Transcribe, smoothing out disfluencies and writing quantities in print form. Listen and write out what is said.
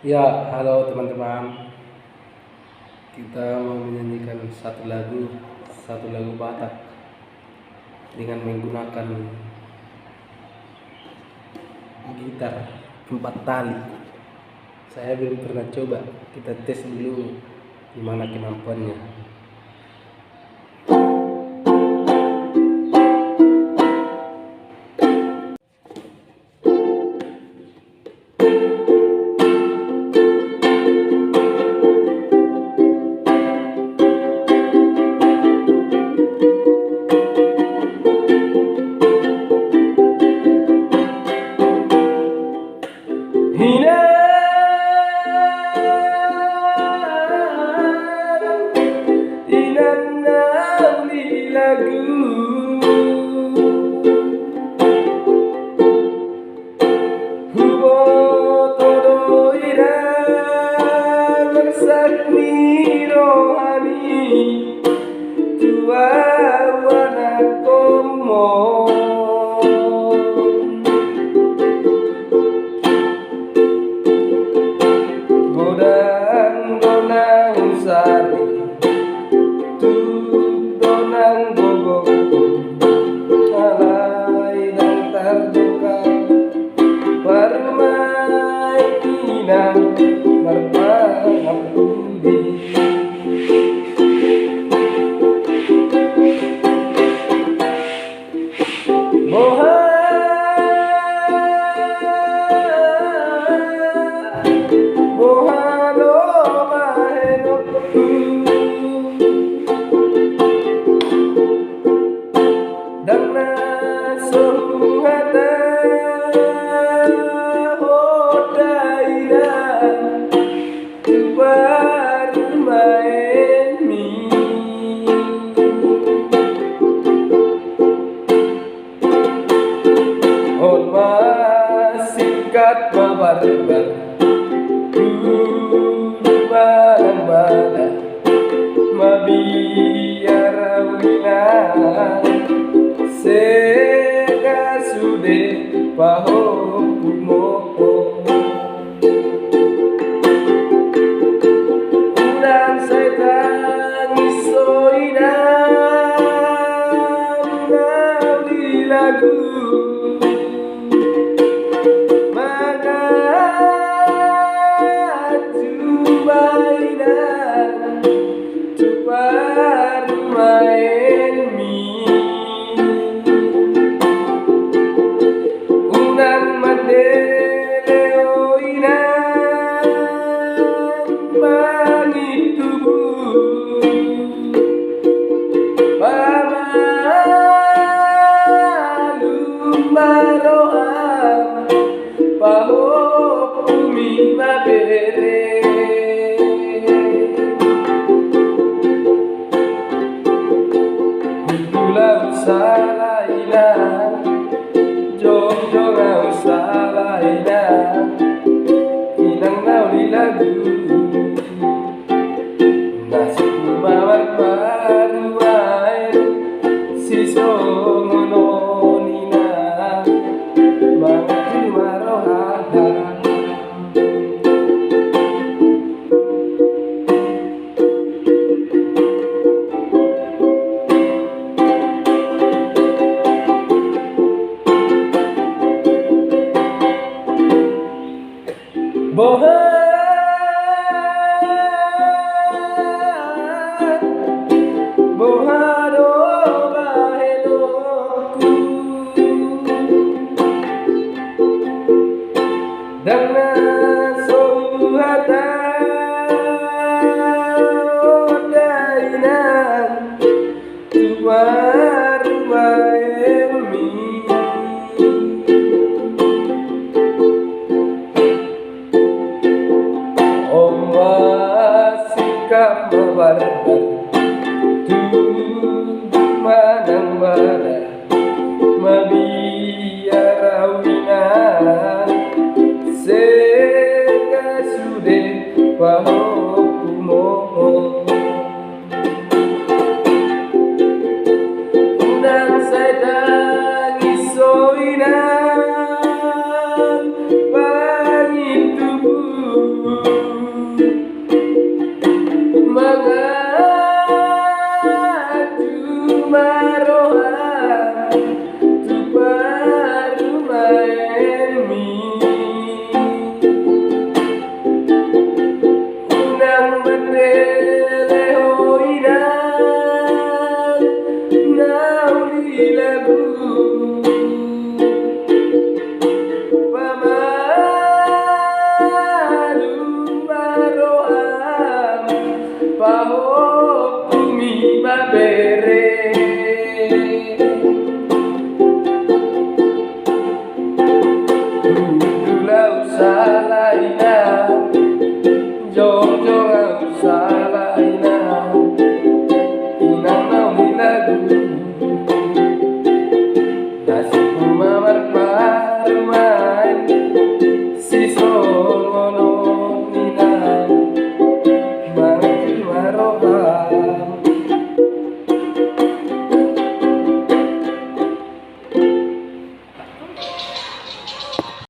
Ya, halo teman-teman. Kita mau menyanyikan satu lagu Batak dengan menggunakan gitar 4 tali. Saya belum pernah coba. Kita tes dulu gimana kemampuannya. Hina inanali lagu hubo todo ira bersakni rohani tua wana komo godang donang sari tu donang bogok alai dan terbuka permai inang berpangapudi moha mohalo mahenokku dana sohada odaira tubar main mi on masikat mabarbar barang-barang mabiar winan sega sude paho kumoho udan setan isoidan nauli lagu salah di